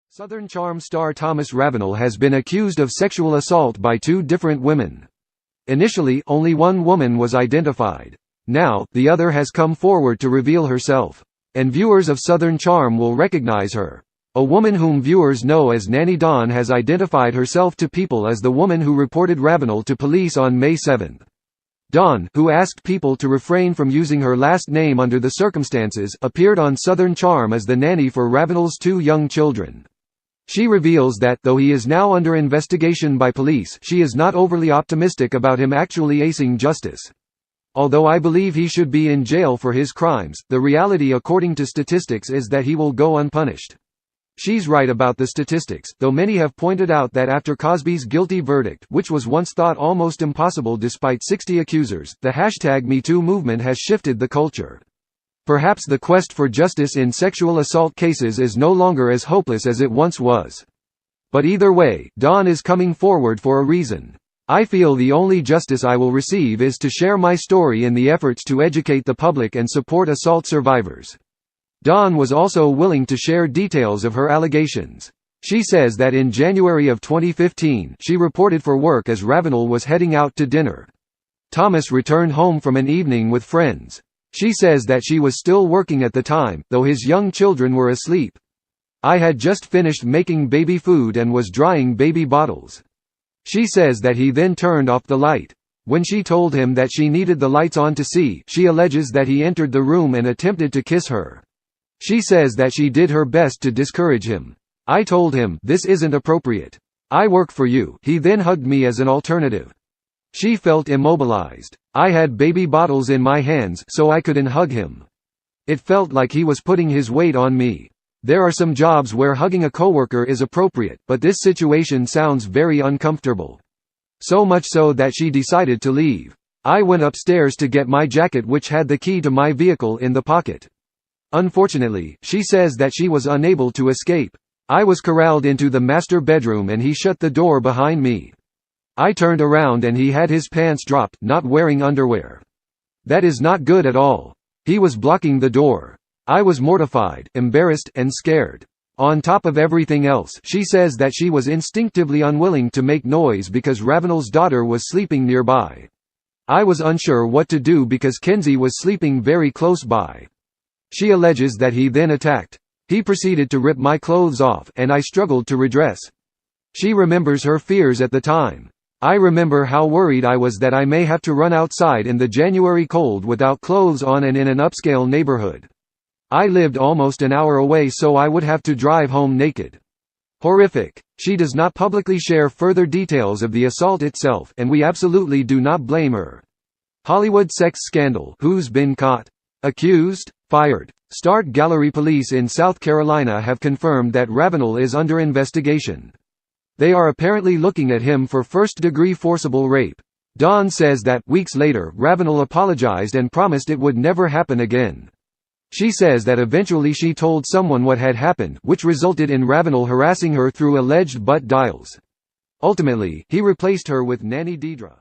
Southern Charm star Thomas Ravenel has been accused of sexual assault by 2 different women. Initially, only one woman was identified. Now, the other has come forward to reveal herself. And viewers of Southern Charm will recognize her. A woman whom viewers know as Nanny Dawn has identified herself to people as the woman who reported Ravenel to police on May 7. Dawn, who asked people to refrain from using her last name under the circumstances, appeared on Southern Charm as the nanny for Ravenel's 2 young children. She reveals that, though he is now under investigation by police, she is not overly optimistic about him actually acing justice. Although I believe he should be in jail for his crimes, the reality according to statistics is that he will go unpunished. She's right about the statistics, though many have pointed out that after Cosby's guilty verdict, which was once thought almost impossible despite 60 accusers, the #MeToo movement has shifted the culture. Perhaps the quest for justice in sexual assault cases is no longer as hopeless as it once was. But either way, Dawn is coming forward for a reason. I feel the only justice I will receive is to share my story in the efforts to educate the public and support assault survivors. Dawn was also willing to share details of her allegations. She says that in January of 2015, she reported for work as Ravenel was heading out to dinner. Thomas returned home from an evening with friends. She says that she was still working at the time, though his young children were asleep. I had just finished making baby food and was drying baby bottles. She says that he then turned off the light. When she told him that she needed the lights on to see, she alleges that he entered the room and attempted to kiss her. She says that she did her best to discourage him. I told him, "This isn't appropriate. I work for you." He then hugged me as an alternative. She felt immobilized. I had baby bottles in my hands, so I couldn't hug him. It felt like he was putting his weight on me. There are some jobs where hugging a coworker is appropriate, but this situation sounds very uncomfortable. So much so that she decided to leave. I went upstairs to get my jacket, which had the key to my vehicle in the pocket. Unfortunately, she says that she was unable to escape. I was corralled into the master bedroom and he shut the door behind me. I turned around and he had his pants dropped, not wearing underwear. That is not good at all. He was blocking the door. I was mortified, embarrassed, and scared. On top of everything else, she says that she was instinctively unwilling to make noise because Ravenel's daughter was sleeping nearby. I was unsure what to do because Kenzie was sleeping very close by. She alleges that he then attacked. He proceeded to rip my clothes off, and I struggled to redress. She remembers her fears at the time. I remember how worried I was that I may have to run outside in the January cold without clothes on and in an upscale neighborhood. I lived almost an hour away, so I would have to drive home naked. Horrific. She does not publicly share further details of the assault itself, and we absolutely do not blame her. Hollywood sex scandal. Who's been caught? Accused? Fired. Start Gallery police in South Carolina have confirmed that Ravenel is under investigation. They are apparently looking at him for first-degree forcible rape. Dawn says that, weeks later, Ravenel apologized and promised it would never happen again. She says that eventually she told someone what had happened, which resulted in Ravenel harassing her through alleged butt dials. Ultimately, he replaced her with Nanny Dawn.